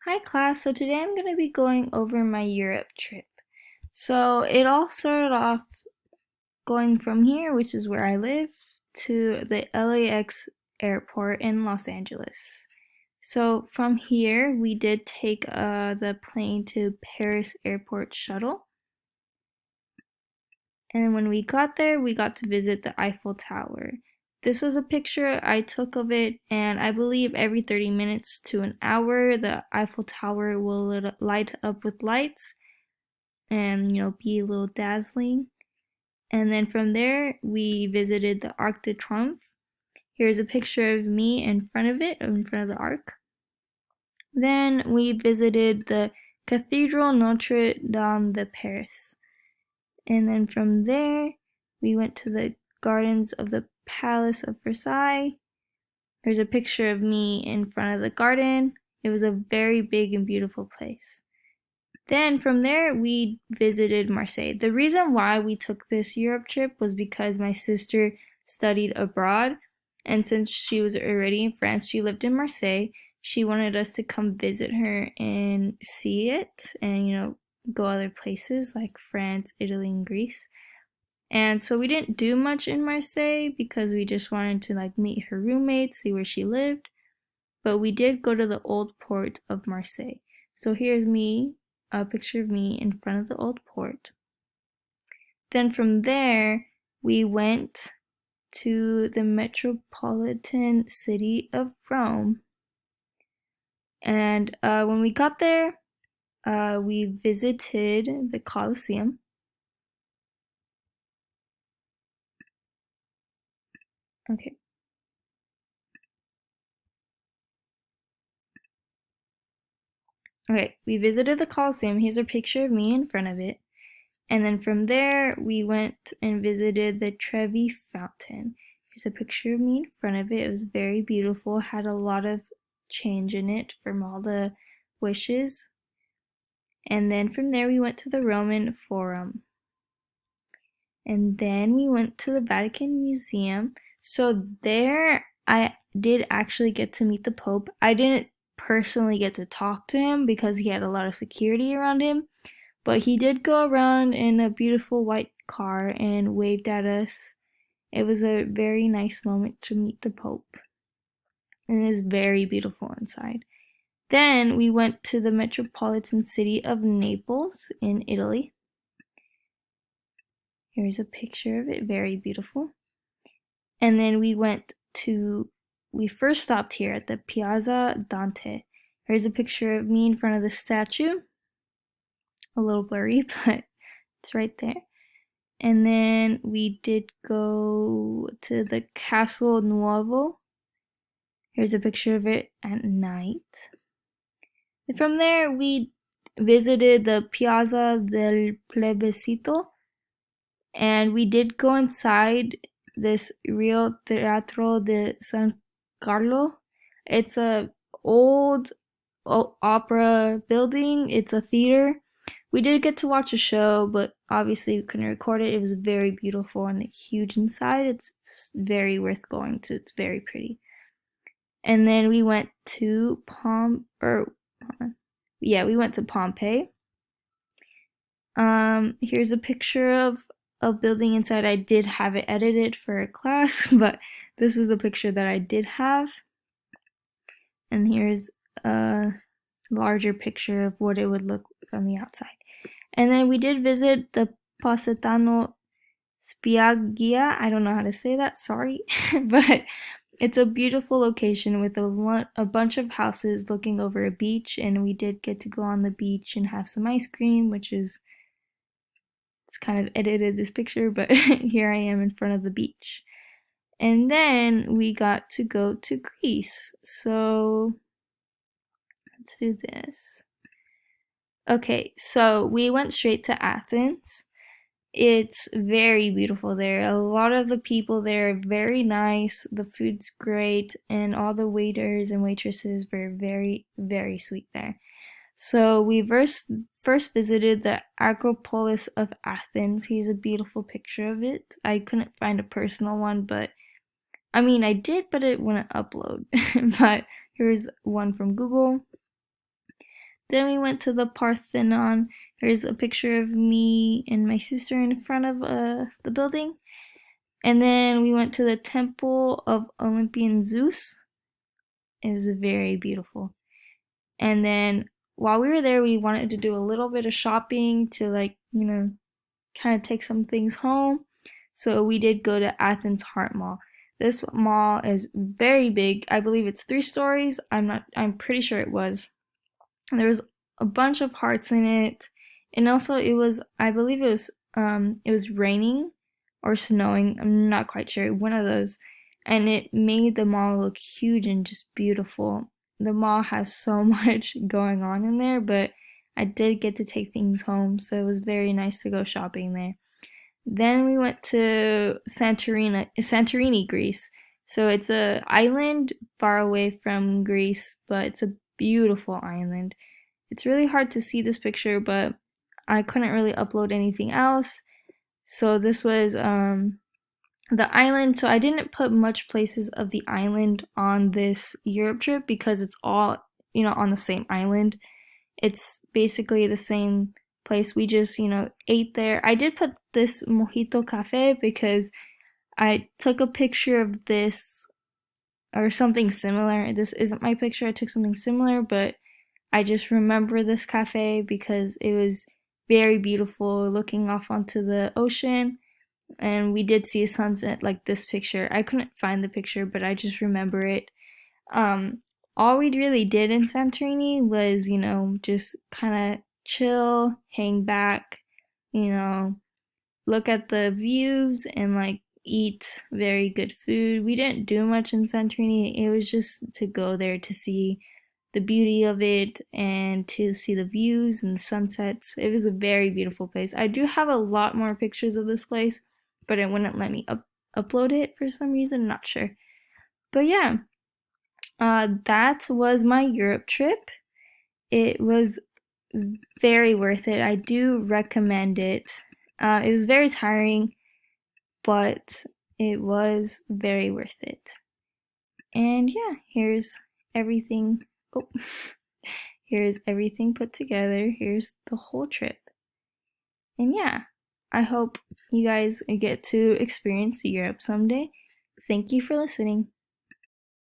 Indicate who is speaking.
Speaker 1: Hi class, so today I'm going to be going over my Europe trip. So it all started off going from here, which is where I live, to the LAX airport in Los Angeles. So from here, we did take the plane to Paris Airport shuttle. And when we got there, we got to visit the Eiffel Tower. This was a picture I took of it, and I believe every 30 minutes to an hour, the Eiffel Tower will light up with lights and, be a little dazzling. And then from there, we visited the Arc de Triomphe. Here's a picture of me in front of it, in front of the Arc. Then we visited the Cathedral Notre Dame de Paris. And then from there, we went to the gardens of the Palace of Versailles. There's a picture of me in front of the garden. It was a very big and beautiful place. Then from there, we visited Marseille. The reason why we took this Europe trip was because my sister studied abroad, and since she was already in France, she lived in Marseille. She wanted us to come visit her and see it and, go other places like France, Italy, and Greece. And so we didn't do much in Marseille because we just wanted to meet her roommate, see where she lived. But we did go to the old port of Marseille. So here's me, a picture of me in front of the old port. Then from there, we went to the metropolitan city of Rome. And when we got there, we visited the Colosseum. Okay. Okay, we visited the Colosseum. Here's a picture of me in front of it. And then from there, we went and visited the Trevi Fountain. Here's a picture of me in front of it. It was very beautiful, had a lot of change in it from all the wishes. And then from there, we went to the Roman Forum. And then we went to the Vatican Museum. So there, I did actually get to meet the Pope. I didn't personally get to talk to him because he had a lot of security around him. But he did go around in a beautiful white car and waved at us. It was a very nice moment to meet the Pope. And it is very beautiful inside. Then we went to the metropolitan city of Naples in Italy. Here's a picture of it, very beautiful. And then we first stopped here at the Piazza Dante. Here's a picture of me in front of the statue. A little blurry, but it's right there. And then we did go to the Castle Nuovo. Here's a picture of it at night. And from there, we visited the Piazza del Plebiscito. And we did go inside this Real Teatro de San Carlo. It's a old opera building. It's a theater. We did get to watch a show, but obviously we couldn't record it. It was very beautiful and huge inside. It's very worth going to. It's very pretty. And then we went to we went to Pompeii. Here's a picture of a building inside. I did have it edited for a class, but this is the picture that I did have. And here's a larger picture of what it would look from the outside. And then we did visit the Positano Spiaggia. I don't know how to say that, sorry. But it's a beautiful location with a bunch of houses looking over a beach. And we did get to go on the beach and have some ice cream, it's kind of edited this picture, but here I am in front of the beach. And then we got to go to Greece. So let's do this. Okay, so we went straight to Athens. It's very beautiful there. A lot of the people there are very nice. The food's great, and all the waiters and waitresses were very, very sweet there. So we first visited the Acropolis of Athens. Here's a beautiful picture of it. I couldn't find a personal one, but I did, but it wouldn't upload. But here's one from Google. Then we went to the Parthenon. There's a picture of me and my sister in front of the building. And then we went to the Temple of Olympian Zeus. It was very beautiful. And then while we were there, we wanted to do a little bit of shopping to, like, kind of take some things home. So we did go to Athens Heart Mall. This mall is very big. I believe it's 3 stories. I'm pretty sure it was. And there was a bunch of hearts in it. And also I believe it was raining or snowing. I'm not quite sure. One of those. And it made the mall look huge and just beautiful. The mall has so much going on in there, but I did get to take things home, so it was very nice to go shopping there. Then we went to Santorini, Greece. So it's a island far away from Greece, but it's a beautiful island. It's really hard to see this picture, but I couldn't really upload anything else. So this was the island. So I didn't put much places of the island on this Europe trip because it's all, on the same island. It's basically the same place. We just, ate there. I did put this Mojito Cafe because I took a picture of this or something similar. This isn't my picture. I took something similar, but I just remember this cafe because it was very beautiful looking off onto the ocean. And we did see a sunset like this picture. I couldn't find the picture, but I just remember it. Um, all we really did in Santorini was, just kind of chill, hang back, you know, look at the views and like eat very good food. We didn't do much in Santorini. It was just to go there to see the beauty of it and to see the views and the sunsets. It was a very beautiful place. I do have a lot more pictures of this place, but it wouldn't let me upload it for some reason. I'm not sure. But yeah, that was my Europe trip. It was very worth it. I do recommend it. It was very tiring, but it was very worth it. And yeah, here's everything. Oh, here's everything put together. Here's the whole trip. And yeah, I hope you guys get to experience Europe someday. Thank you for listening.